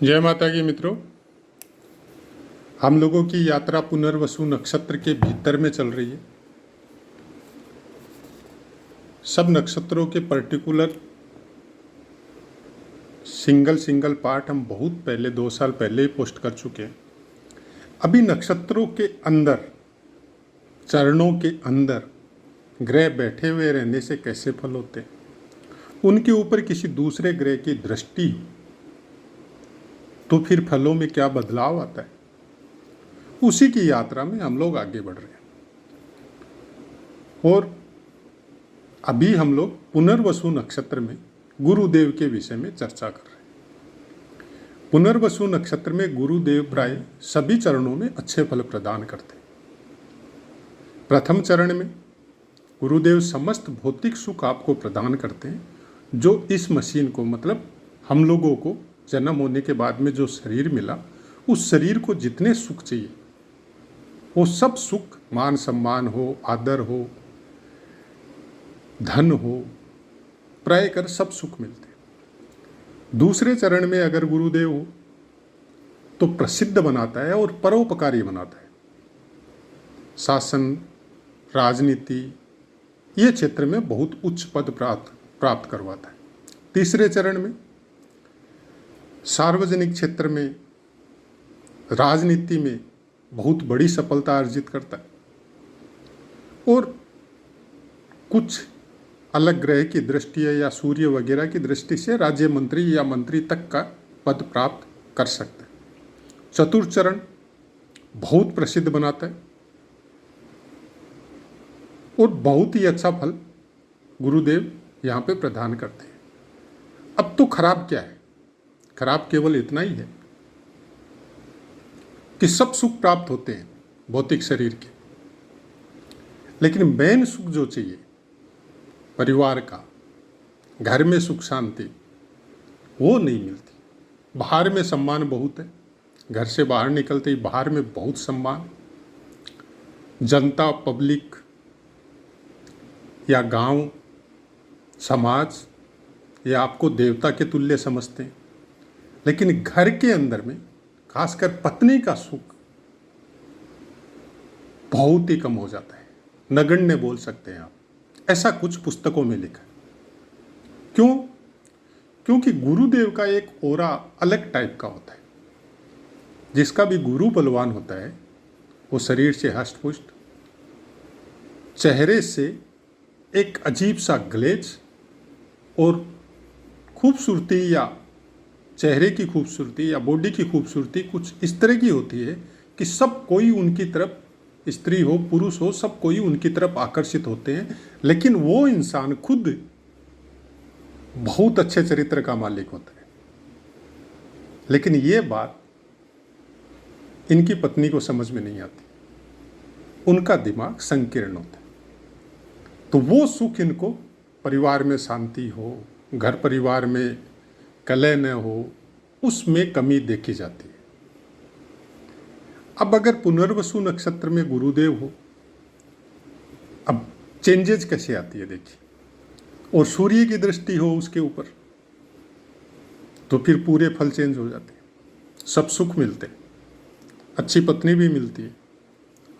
जय माता की मित्रों, हम लोगों की यात्रा पुनर्वसु नक्षत्र के भीतर में चल रही है। सब नक्षत्रों के पर्टिकुलर सिंगल पार्ट हम बहुत पहले 2 साल पहले ही पोस्ट कर चुके हैं। अभी नक्षत्रों के अंदर, चरणों के अंदर ग्रह बैठे हुए रहने से कैसे फल होते हैं, उनके ऊपर किसी दूसरे ग्रह की दृष्टि तो फिर फलों में क्या बदलाव आता है, उसी की यात्रा में हम लोग आगे बढ़ रहे हैं। और अभी हम लोग पुनर्वसु नक्षत्र में गुरुदेव के विषय में चर्चा कर रहे हैं। पुनर्वसु नक्षत्र में गुरुदेव प्राय सभी चरणों में अच्छे फल प्रदान करते हैं। प्रथम चरण में गुरुदेव समस्त भौतिक सुख आपको प्रदान करते हैं, जो इस मशीन को, मतलब हम लोगों को जन्म होने के बाद में जो शरीर मिला, उस शरीर को जितने सुख चाहिए वो सब सुख, मान सम्मान हो, आदर हो, धन हो, प्राय कर सब सुख मिलते हैं। दूसरे चरण में अगर गुरुदेव हो तो प्रसिद्ध बनाता है और परोपकारी बनाता है। शासन, राजनीति, ये क्षेत्र में बहुत उच्च पद प्राप्त करवाता है। तीसरे चरण में सार्वजनिक क्षेत्र में, राजनीति में बहुत बड़ी सफलता अर्जित करता है। और कुछ अलग ग्रह की दृष्टि या सूर्य वगैरह की दृष्टि से राज्य मंत्री या मंत्री तक का पद प्राप्त कर सकता है। चतुर्थ चरण बहुत प्रसिद्ध बनाता है और बहुत ही अच्छा फल गुरुदेव यहाँ पे प्रदान करते हैं। अब तो खराब क्या है? खराब केवल इतना ही है कि सब सुख प्राप्त होते हैं भौतिक शरीर के, लेकिन मेन सुख जो चाहिए परिवार का, घर में सुख शांति, वो नहीं मिलती। बाहर में सम्मान बहुत है, घर से बाहर निकलते ही बाहर में बहुत सम्मान। जनता, पब्लिक या गांव, समाज या आपको देवता के तुल्य समझते हैं, लेकिन घर के अंदर में खासकर पत्नी का सुख बहुत ही कम हो जाता है, नगण्य बोल सकते हैं आप। ऐसा कुछ पुस्तकों में लिखा है। क्यों? क्योंकि गुरुदेव का एक ओरा अलग टाइप का होता है। जिसका भी गुरु बलवान होता है वो शरीर से हष्टपुष्ट, चेहरे से एक अजीब सा ग्लेज और खूबसूरती, या चेहरे की खूबसूरती या बॉडी की खूबसूरती कुछ इस तरह की होती है कि सब कोई उनकी तरफ, स्त्री हो पुरुष हो, सब कोई उनकी तरफ आकर्षित होते हैं। लेकिन वो इंसान खुद बहुत अच्छे चरित्र का मालिक होता है। लेकिन ये बात इनकी पत्नी को समझ में नहीं आती, उनका दिमाग संकीर्ण होता है। तो वो सुख इनको, परिवार में शांति हो, घर परिवार में कलह न हो, उसमें कमी देखी जाती है। अब अगर पुनर्वसु नक्षत्र में गुरुदेव हो, अब चेंजेस कैसे आती है देखिए, और सूर्य की दृष्टि हो उसके ऊपर, तो फिर पूरे फल चेंज हो जाते हैं। सब सुख मिलते हैं, अच्छी पत्नी भी मिलती है,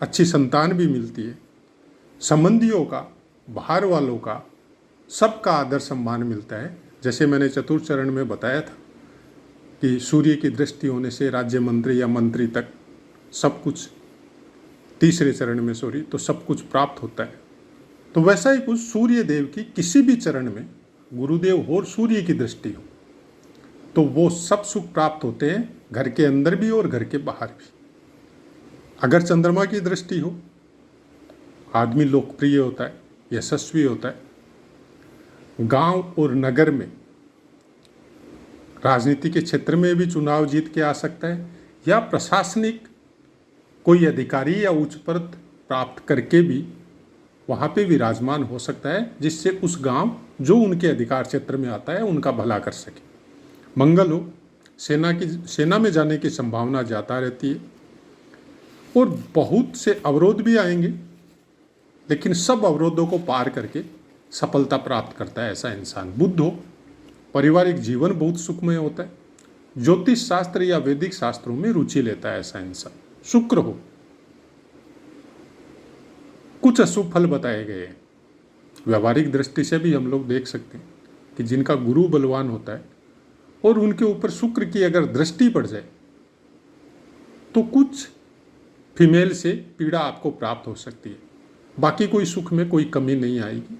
अच्छी संतान भी मिलती है, संबंधियों का, बाहर वालों का, सबका आदर सम्मान मिलता है। जैसे मैंने चतुर्थ चरण में बताया था कि सूर्य की दृष्टि होने से राज्य मंत्री या मंत्री तक सब कुछ, तीसरे चरण में तो सब कुछ प्राप्त होता है। तो वैसा ही कुछ सूर्य देव की किसी भी चरण में गुरुदेव हो और सूर्य की दृष्टि हो तो वो सब सुख प्राप्त होते हैं, घर के अंदर भी और घर के बाहर भी। अगर चंद्रमा की दृष्टि हो, आदमी लोकप्रिय होता है, यशस्वी होता है, गांव और नगर में, राजनीति के क्षेत्र में भी चुनाव जीत के आ सकता है, या प्रशासनिक कोई अधिकारी या उच्च पद प्राप्त करके भी वहाँ पे विराजमान हो सकता है, जिससे उस गांव जो उनके अधिकार क्षेत्र में आता है उनका भला कर सके। मंगल हो, सेना में जाने की संभावना ज़्यादा रहती है। और बहुत से अवरोध भी आएंगे, लेकिन सब अवरोधों को पार करके सफलता प्राप्त करता है ऐसा इंसान। बुद्ध हो, पारिवारिक जीवन बहुत सुखमय होता है, ज्योतिष शास्त्र या वैदिक शास्त्रों में रुचि लेता है ऐसा इंसान। शुक्र हो, कुछ अशुभ फल बताए गए हैं। व्यवहारिक दृष्टि से भी हम लोग देख सकते हैं कि जिनका गुरु बलवान होता है और उनके ऊपर शुक्र की अगर दृष्टि पड़ जाए तो कुछ फीमेल से पीड़ा आपको प्राप्त हो सकती है। बाकी कोई सुख में कोई कमी नहीं आएगी।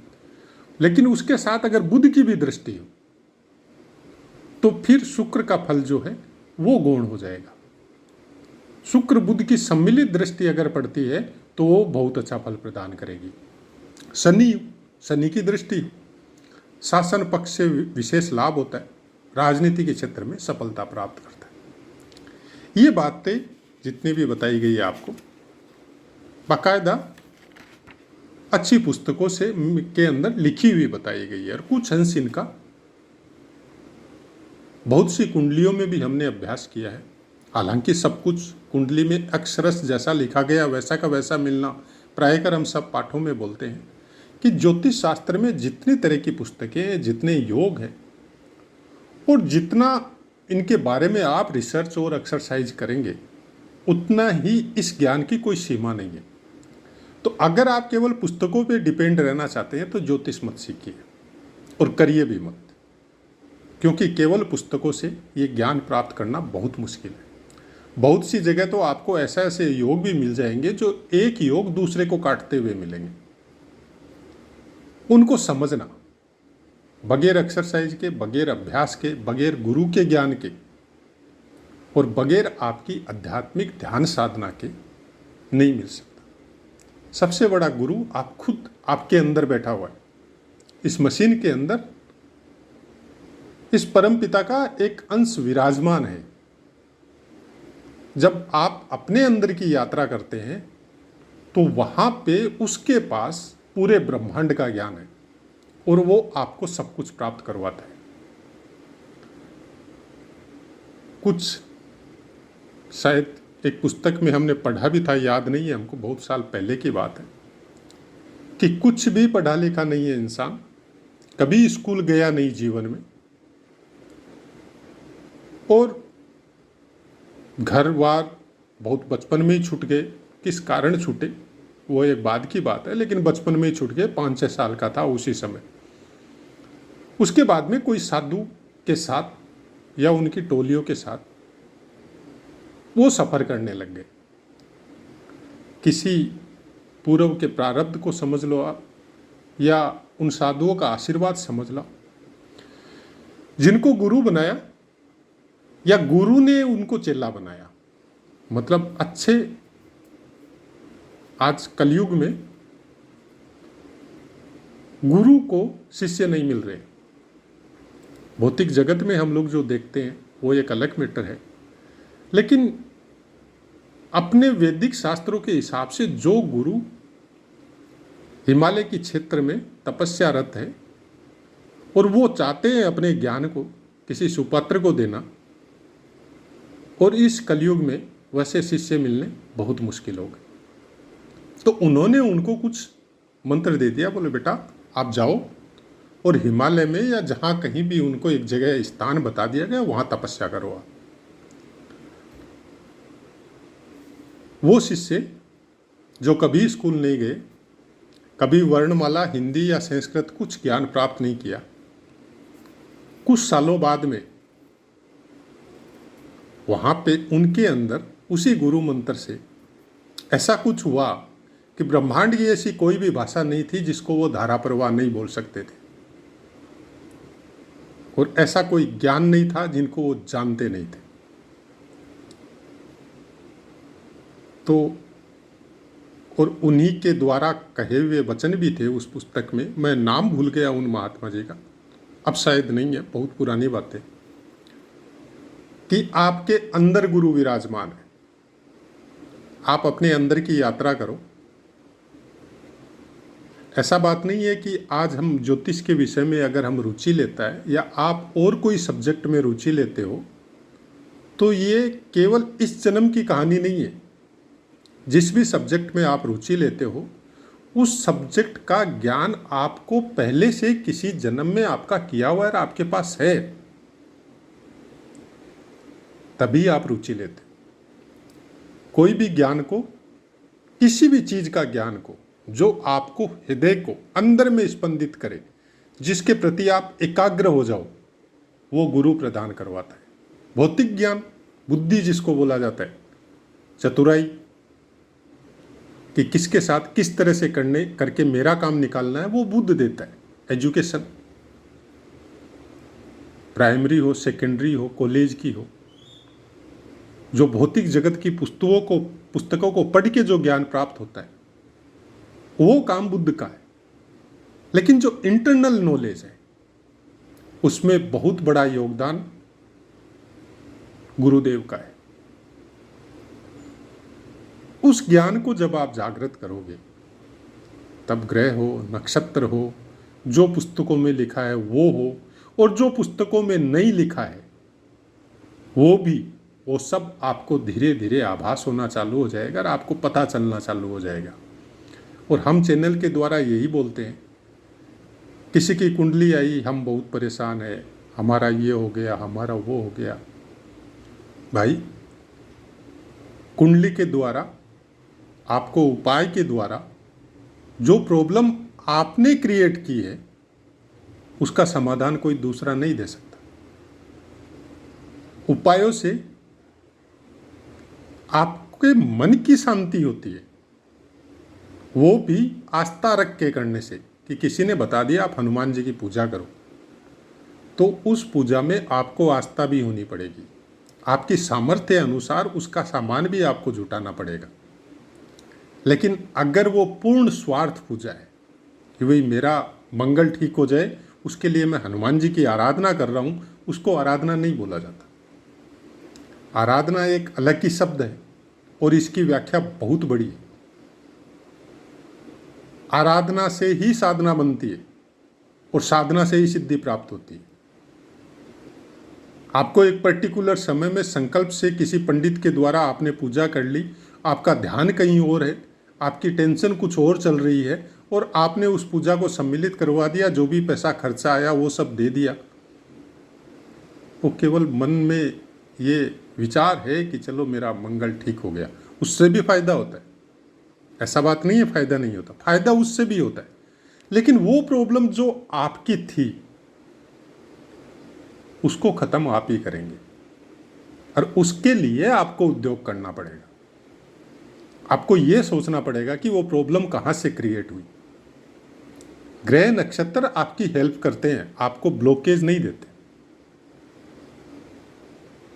लेकिन उसके साथ अगर बुध की भी दृष्टि हो तो फिर शुक्र का फल जो है वो गौण हो जाएगा। शुक्र बुध की सम्मिलित दृष्टि अगर पड़ती है तो वो बहुत अच्छा फल प्रदान करेगी। शनि की दृष्टि, शासन पक्ष से विशेष लाभ होता है, राजनीति के क्षेत्र में सफलता प्राप्त करता है। ये बातें जितनी भी बताई गई है आपको बाकायदा अच्छी पुस्तकों से के अंदर लिखी हुई बताई गई है और कुछ अंश इनका बहुत सी कुंडलियों में भी हमने अभ्यास किया है। हालांकि सब कुछ कुंडली में अक्षरश जैसा लिखा गया वैसा का वैसा मिलना प्रायकर हम सब पाठों में बोलते हैं कि ज्योतिष शास्त्र में जितनी तरह की पुस्तकें, जितने योग हैं और जितना इनके बारे में आप रिसर्च और एक्सरसाइज करेंगे उतना ही इस ज्ञान की कोई सीमा नहीं है। तो अगर आप केवल पुस्तकों पे डिपेंड रहना चाहते हैं तो ज्योतिष मत सीखिए और करिए भी मत, क्योंकि केवल पुस्तकों से ये ज्ञान प्राप्त करना बहुत मुश्किल है। बहुत सी जगह तो आपको ऐसे ऐसे योग भी मिल जाएंगे जो एक योग दूसरे को काटते हुए मिलेंगे। उनको समझना बगैर एक्सरसाइज के, बगैर अभ्यास के, बगैर गुरु के ज्ञान के और बगैर आपकी आध्यात्मिक ध्यान साधना के नहीं मिल सकता। सबसे बड़ा गुरु आप खुद आपके अंदर बैठा हुआ है। इस मशीन के अंदर इस परम पिता का एक अंश विराजमान है। जब आप अपने अंदर की यात्रा करते हैं तो वहां पे उसके पास पूरे ब्रह्मांड का ज्ञान है और वो आपको सब कुछ प्राप्त करवाता है। कुछ शायद एक पुस्तक में हमने पढ़ा भी था, याद नहीं है हमको, बहुत साल पहले की बात है, कि कुछ भी पढ़ा लिखा नहीं है इंसान, कभी स्कूल गया नहीं जीवन में और घर बार बहुत बचपन में ही छूट गए। किस कारण छूटे वो एक बाद की बात है, लेकिन बचपन में ही छूट गए। 5-6 साल का था उसी समय। उसके बाद में कोई साधु के साथ या उनकी टोलियों के साथ वो सफ़र करने लग गए। किसी पूर्व के प्रारब्ध को समझ लो आप, या उन साधुओं का आशीर्वाद समझ लो, जिनको गुरु बनाया या गुरु ने उनको चेला बनाया। मतलब अच्छे, आज कलयुग में गुरु को शिष्य नहीं मिल रहे। भौतिक जगत में हम लोग जो देखते हैं वो एक अलग मैटर है, लेकिन अपने वैदिक शास्त्रों के हिसाब से जो गुरु हिमालय के क्षेत्र में तपस्यारत है और वो चाहते हैं अपने ज्ञान को किसी सुपात्र को देना, और इस कलयुग में वैसे शिष्य मिलने बहुत मुश्किल हो गए, तो उन्होंने उनको कुछ मंत्र दे दिया। बोले बेटा आप जाओ और हिमालय में या जहाँ कहीं भी उनको एक जगह स्थान बता दिया गया वहाँ तपस्या करो आप। वो शिष्य जो कभी स्कूल नहीं गए, कभी वर्णमाला, हिंदी या संस्कृत कुछ ज्ञान प्राप्त नहीं किया, कुछ सालों बाद में वहाँ पे उनके अंदर उसी गुरु मंत्र से ऐसा कुछ हुआ कि ब्रह्मांड की ऐसी कोई भी भाषा नहीं थी जिसको वो धारा प्रवाह नहीं बोल सकते थे, और ऐसा कोई ज्ञान नहीं था जिनको वो जानते नहीं थे। तो और उन्हीं के द्वारा कहे हुए वचन भी थे उस पुस्तक में, मैं नाम भूल गया उन महात्मा जी का, अब शायद नहीं है, बहुत पुरानी बात है, कि आपके अंदर गुरु विराजमान है। आप अपने अंदर की यात्रा करो। ऐसा बात नहीं है कि आज हम ज्योतिष के विषय में अगर हम रुचि लेता है या आप और कोई सब्जेक्ट में रुचि लेते हो तो ये केवल इस जन्म की कहानी नहीं है। जिस भी सब्जेक्ट में आप रुचि लेते हो उस सब्जेक्ट का ज्ञान आपको पहले से किसी जन्म में आपका किया हुआ है, आपके पास है। तभी आप रुचि लेते। कोई भी ज्ञान को, किसी भी चीज का ज्ञान को जो आपको हृदय को अंदर में स्पंदित करे, जिसके प्रति आप एकाग्र हो जाओ, वो गुरु प्रदान करवाता है। भौतिक ज्ञान, बुद्धि जिसको बोला जाता है, चतुराई कि किसके साथ किस तरह से करके मेरा काम निकालना है, वो बुद्ध देता है। एजुकेशन, प्राइमरी हो, सेकेंडरी हो, कॉलेज की हो, जो भौतिक जगत की पुस्तकों को पढ़ के जो ज्ञान प्राप्त होता है, वो काम बुद्ध का है। लेकिन जो इंटरनल नॉलेज है, उसमें बहुत बड़ा योगदान गुरुदेव का है। उस ज्ञान को जब आप जागृत करोगे, तब ग्रह हो, नक्षत्र हो, जो पुस्तकों में लिखा है वो हो, और जो पुस्तकों में नहीं लिखा है वो सब आपको धीरे धीरे आभास होना चालू हो जाएगा और आपको पता चलना चालू हो जाएगा। और हम चैनल के द्वारा यही बोलते हैं, किसी की कुंडली आई, हम बहुत परेशान है, हमारा ये हो गया, हमारा वो हो गया। भाई, कुंडली के द्वारा, आपको उपाय के द्वारा जो प्रॉब्लम आपने क्रिएट की है, उसका समाधान कोई दूसरा नहीं दे सकता। उपायों से आपके मन की शांति होती है, वो भी आस्था रख के करने से। कि किसी ने बता दिया आप हनुमान जी की पूजा करो, तो उस पूजा में आपको आस्था भी होनी पड़ेगी, आपकी सामर्थ्य अनुसार उसका सामान भी आपको जुटाना पड़ेगा। लेकिन अगर वो पूर्ण स्वार्थ पूजा है कि भाई मेरा मंगल ठीक हो जाए, उसके लिए मैं हनुमान जी की आराधना कर रहा हूँ, उसको आराधना नहीं बोला जाता। आराधना एक अलग ही शब्द है और इसकी व्याख्या बहुत बड़ी है। आराधना से ही साधना बनती है और साधना से ही सिद्धि प्राप्त होती है। आपको एक पर्टिकुलर समय में संकल्प से किसी पंडित के द्वारा आपने पूजा कर ली, आपका ध्यान कहीं और है, आपकी टेंशन कुछ और चल रही है, और आपने उस पूजा को सम्मिलित करवा दिया, जो भी पैसा खर्चा आया वो सब दे दिया। वो केवल मन में ये विचार है कि चलो मेरा मंगल ठीक हो गया, उससे भी फायदा होता है, ऐसा बात नहीं है फायदा नहीं होता, फायदा उससे भी होता है। लेकिन वो प्रॉब्लम जो आपकी थी, उसको खत्म आप ही करेंगे, और उसके लिए आपको उद्योग करना पड़ेगा। आपको यह सोचना पड़ेगा कि वो प्रॉब्लम कहां से क्रिएट हुई। ग्रह नक्षत्र आपकी हेल्प करते हैं, आपको ब्लॉकेज नहीं देते।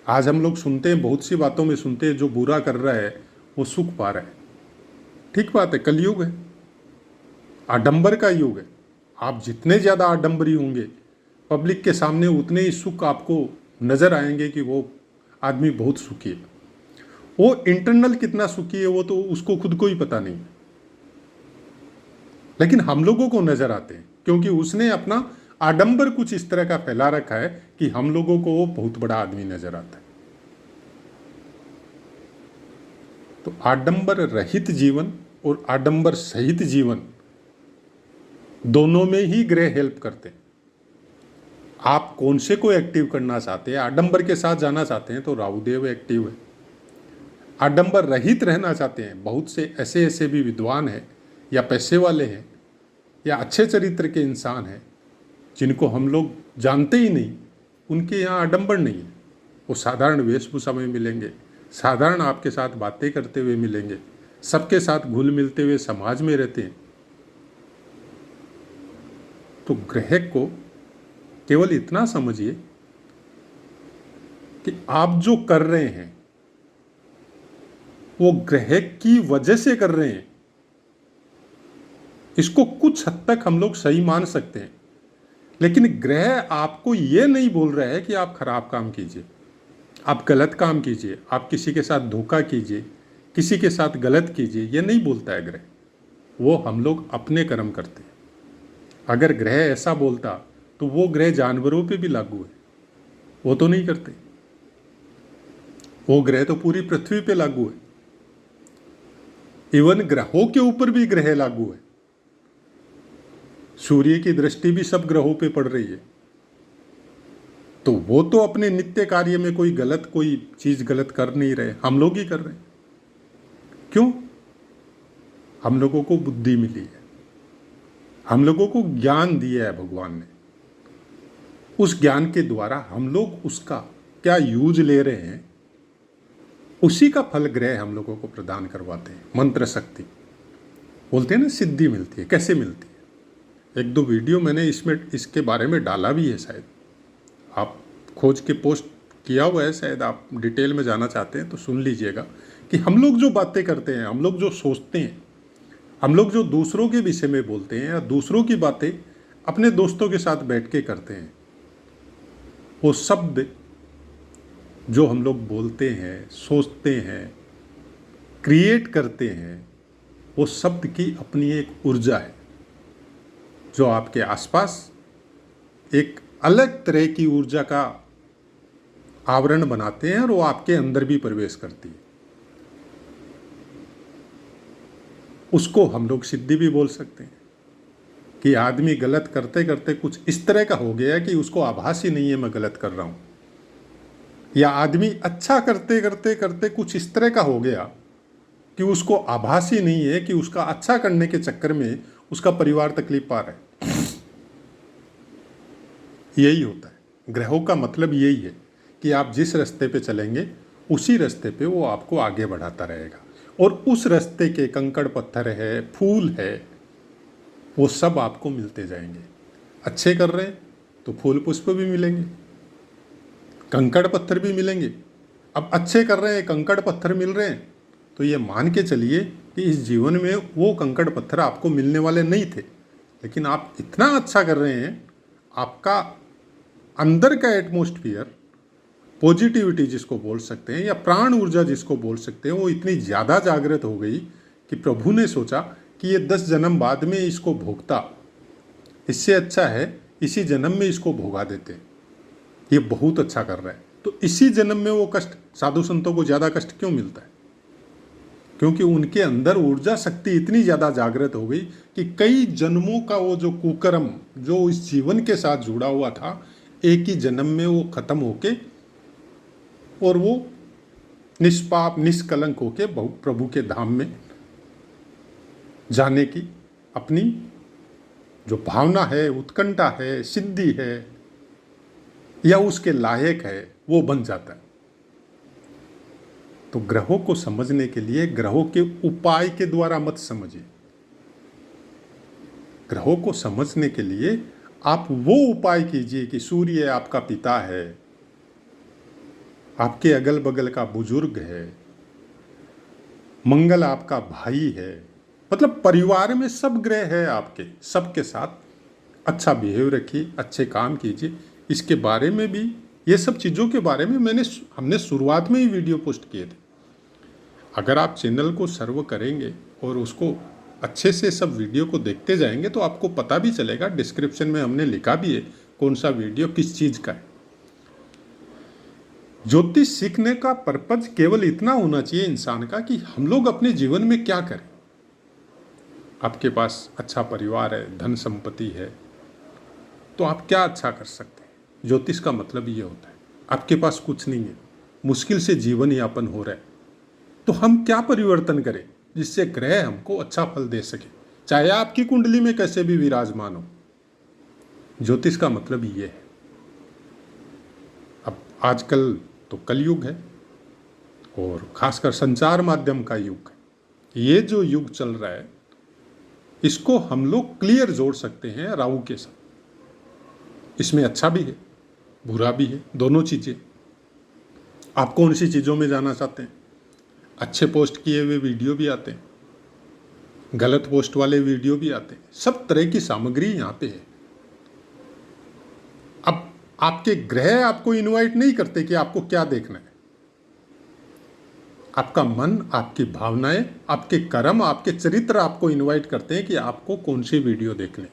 आज हम लोग सुनते हैं, बहुत सी बातों में सुनते हैं, जो बुरा कर रहा है वो सुख पा रहा है। ठीक बात है, कलयुग है, आडंबर का युग है। आप जितने ज़्यादा आडंबरी होंगे पब्लिक के सामने, उतने ही सुख आपको नजर आएंगे कि वो आदमी बहुत सुखी है। वो इंटरनल कितना सुखी है वो तो उसको खुद को ही पता नहीं है, लेकिन हम लोगों को नजर आते हैं, क्योंकि उसने अपना आडंबर कुछ इस तरह का फैला रखा है कि हम लोगों को वो बहुत बड़ा आदमी नजर आता है। तो आडंबर रहित जीवन और आडंबर सहित जीवन, दोनों में ही ग्रह हेल्प करते हैं। आप कौन से को एक्टिव करना चाहते हैं? आडंबर के साथ जाना चाहते हैं तो राहुदेव एक्टिव है। आडंबर रहित रहना चाहते हैं, बहुत से ऐसे भी विद्वान हैं या पैसे वाले हैं या अच्छे चरित्र के इंसान हैं जिनको हम लोग जानते ही नहीं, उनके यहाँ आडंबर नहीं है। वो साधारण वेशभूषा में मिलेंगे, साधारण आपके साथ बातें करते हुए मिलेंगे, सबके साथ घुल मिलते हुए समाज में रहते हैं। तो ग्रह को केवल इतना समझिए कि आप जो कर रहे हैं वो ग्रह की वजह से कर रहे हैं। इसको कुछ हद तक हम लोग सही मान सकते हैं, लेकिन ग्रह आपको ये नहीं बोल रहा है कि आप खराब काम कीजिए, आप गलत काम कीजिए, आप किसी के साथ धोखा कीजिए, किसी के साथ गलत कीजिए, ये नहीं बोलता है ग्रह। वो हम लोग अपने कर्म करते हैं। अगर ग्रह ऐसा बोलता तो वो ग्रह जानवरों पे भी लागू है, वो तो नहीं करते। वो ग्रह तो पूरी पृथ्वी पे लागू है, इवन ग्रहों के ऊपर भी ग्रह लागू है। सूर्य की दृष्टि भी सब ग्रहों पे पड़ रही है। तो वो तो अपने नित्य कार्य में कोई चीज गलत कर नहीं रहे, हम लोग ही कर रहे हैं। क्यों? हम लोगों को बुद्धि मिली है, हम लोगों को ज्ञान दिया है भगवान ने। उस ज्ञान के द्वारा हम लोग उसका क्या यूज ले रहे हैं, उसी का फल ग्रह हम लोगों को प्रदान करवाते हैं। मंत्र शक्ति बोलते हैं ना, सिद्धि मिलती है। कैसे मिलती है? एक दो वीडियो मैंने इसके बारे में डाला भी है, शायद आप खोज के पोस्ट किया हुआ है, शायद आप डिटेल में जाना चाहते हैं तो सुन लीजिएगा कि हम लोग जो बातें करते हैं, हम लोग जो सोचते हैं, हम लोग जो दूसरों के विषय में बोलते हैं या दूसरों की बातें अपने दोस्तों के साथ बैठ के करते हैं, वो शब्द जो हम लोग बोलते हैं, सोचते हैं, क्रिएट करते हैं, वो शब्द की अपनी एक ऊर्जा है जो आपके आसपास एक अलग तरह की ऊर्जा का आवरण बनाते हैं और वो आपके अंदर भी प्रवेश करती है। उसको हम लोग सिद्धि भी बोल सकते हैं कि आदमी गलत करते करते कुछ इस तरह का हो गया कि उसको आभास ही नहीं है मैं गलत कर रहा हूं, या आदमी अच्छा करते करते करते कुछ इस तरह का हो गया कि उसको आभास ही नहीं है कि उसका अच्छा करने के चक्कर में उसका परिवार तकलीफ पा रहा है। यही होता है। ग्रहों का मतलब यही है कि आप जिस रास्ते पे चलेंगे उसी रास्ते पे वो आपको आगे बढ़ाता रहेगा, और उस रास्ते के कंकड़ पत्थर है, फूल है, वो सब आपको मिलते जाएंगे। अच्छे कर रहे हैं तो फूल पुष्प भी मिलेंगे, कंकड़ पत्थर भी मिलेंगे। अब अच्छे कर रहे हैं, कंकड़ पत्थर मिल रहे हैं, तो ये मान के चलिए कि इस जीवन में वो कंकड़ पत्थर आपको मिलने वाले नहीं थे, लेकिन आप इतना अच्छा कर रहे हैं, आपका अंदर का एटमॉस्फियर, पॉजिटिविटी जिसको बोल सकते हैं या प्राण ऊर्जा जिसको बोल सकते हैं, वो इतनी ज़्यादा जागृत हो गई कि प्रभु ने सोचा कि ये 10 जन्म बाद में इसको भोगता, इससे अच्छा है इसी जन्म में इसको भोगा देते, ये बहुत अच्छा कर रहा है। तो इसी जन्म में वो कष्ट, साधु संतों को ज़्यादा कष्ट क्यों मिलता है? क्योंकि उनके अंदर ऊर्जा शक्ति इतनी ज़्यादा जागृत हो गई कि कई जन्मों का वो जो कुकर्म जो इस जीवन के साथ जुड़ा हुआ था, एक ही जन्म में वो खत्म होके और वो निष्पाप निष्कलंक होके प्रभु के धाम में जाने की अपनी जो भावना है, उत्कंठा है, सिद्धि है या उसके लायक है, वो बन जाता है। तो ग्रहों को समझने के लिए ग्रहों के उपाय के द्वारा मत समझिए। ग्रहों को समझने के लिए आप वो उपाय कीजिए कि सूर्य आपका पिता है, आपके अगल बगल का बुजुर्ग है, मंगल आपका भाई है, मतलब परिवार में सब ग्रह है आपके, सबके साथ अच्छा बिहेव रखिए, अच्छे काम कीजिए। इसके बारे में भी, ये सब चीज़ों के बारे में हमने शुरुआत में ही वीडियो पोस्ट किए थे। अगर आप चैनल को सर्व करेंगे और उसको अच्छे से सब वीडियो को देखते जाएंगे तो आपको पता भी चलेगा। डिस्क्रिप्शन में हमने लिखा भी है कौन सा वीडियो किस चीज़ का है। ज्योतिष सीखने का पर्पज केवल इतना होना चाहिए इंसान का कि हम लोग अपने जीवन में क्या करें। आपके पास अच्छा परिवार है, धन संपत्ति है, तो आप क्या अच्छा कर सकते हैं। ज्योतिष का मतलब ये होता है आपके पास कुछ नहीं है, मुश्किल से जीवन यापन हो रहा है, तो हम क्या परिवर्तन करें जिससे ग्रह हमको अच्छा फल दे सके, चाहे आपकी कुंडली में कैसे भी विराजमान हो। ज्योतिष का मतलब ये है। अब आजकल तो कलयुग है और खासकर संचार माध्यम का युग है। ये जो युग चल रहा है इसको हम लोग क्लियर जोड़ सकते हैं राहु के साथ। इसमें अच्छा भी है, बुरा भी है, दोनों चीज़ें। आप कौन सी चीज़ों में जाना चाहते हैं? अच्छे पोस्ट किए हुए वीडियो भी आते हैं, गलत पोस्ट वाले वीडियो भी आते हैं, सब तरह की सामग्री यहाँ पे है। अब आपके ग्रह आपको इनवाइट नहीं करते कि आपको क्या देखना है। आपका मन, आपकी भावनाएं, आपके कर्म, आपके चरित्र आपको इनवाइट करते हैं कि आपको कौन सी वीडियो देखनी।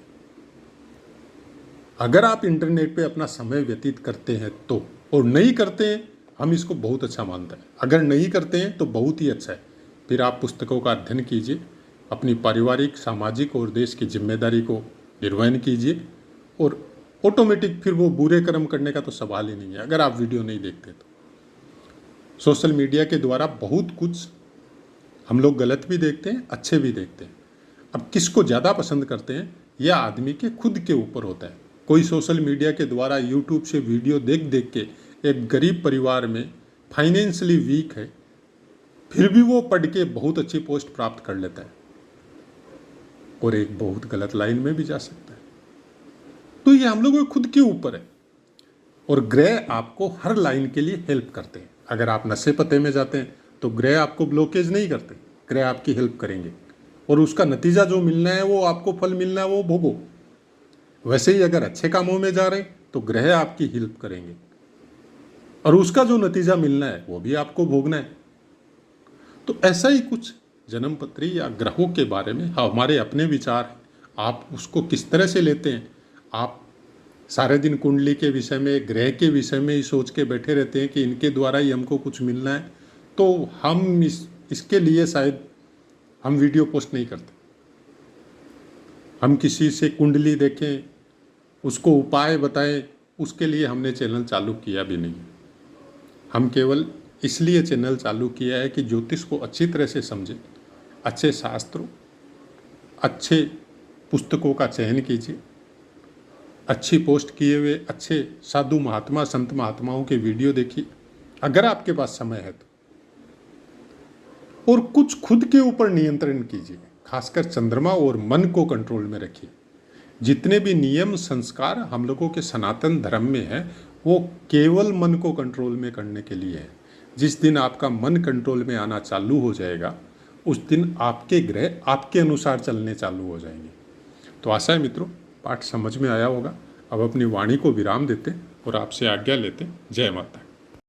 अगर आप इंटरनेट पे अपना समय व्यतीत करते हैं तो, और नहीं करते हैं, हम इसको बहुत अच्छा मानते हैं। अगर नहीं करते हैं तो बहुत ही अच्छा है। फिर आप पुस्तकों का अध्ययन कीजिए, अपनी पारिवारिक, सामाजिक और देश की जिम्मेदारी को निर्वहन कीजिए और ऑटोमेटिक फिर वो बुरे कर्म करने का तो सवाल ही नहीं है, अगर आप वीडियो नहीं देखते तो। सोशल मीडिया के द्वारा बहुत कुछ हम लोग गलत भी देखते हैं, अच्छे भी देखते हैं। अब किसको ज़्यादा पसंद करते हैं यह आदमी के खुद के ऊपर होता है। कोई सोशल मीडिया के द्वारा यूट्यूब से वीडियो देख देख के एक गरीब परिवार में फाइनेंशियली वीक है, फिर भी वो पढ़ के बहुत अच्छी पोस्ट प्राप्त कर लेता है और एक बहुत गलत लाइन में भी जा सकता है। तो ये हम लोगों के खुद के ऊपर है। और ग्रह आपको हर लाइन के लिए हेल्प करते हैं। अगर आप नशे पते में जाते हैं तो ग्रह आपको ब्लॉकेज नहीं करते, ग्रह आपकी हेल्प करेंगे और उसका नतीजा जो मिलना है वो आपको फल मिलना है वो भोगो। वैसे ही अगर अच्छे कामों में जा रहे हैं तो ग्रह आपकी हेल्प करेंगे और उसका जो नतीजा मिलना है वो भी आपको भोगना है। तो ऐसा ही कुछ जन्म पत्री या ग्रहों के बारे में हमारे अपने विचार हैं। आप उसको किस तरह से लेते हैं। आप सारे दिन कुंडली के विषय में, ग्रह के विषय में ही सोच के बैठे रहते हैं कि इनके द्वारा ही हमको कुछ मिलना है, तो हम इसके लिए शायद हम वीडियो पोस्ट नहीं करते। हम किसी से कुंडली देखें, उसको उपाय बताएं, उसके लिए हमने चैनल चालू किया भी नहीं। हम केवल इसलिए चैनल चालू किया है कि ज्योतिष को अच्छी तरह से समझें, अच्छे शास्त्रों, अच्छे पुस्तकों का चयन कीजिए, अच्छी पोस्ट किए हुए अच्छे साधु महात्मा संत महात्माओं के वीडियो देखिए अगर आपके पास समय है तो। और कुछ खुद के ऊपर नियंत्रण कीजिए, खासकर चंद्रमा और मन को कंट्रोल में रखिए। जितने भी नियम संस्कार हम लोगों के सनातन धर्म में है वो केवल मन को कंट्रोल में करने के लिए है। जिस दिन आपका मन कंट्रोल में आना चालू हो जाएगा उस दिन आपके ग्रह आपके अनुसार चलने चालू हो जाएंगे। तो आशा है मित्रों पाठ समझ में आया होगा। अब अपनी वाणी को विराम देते और आपसे आज्ञा लेते। जय माता।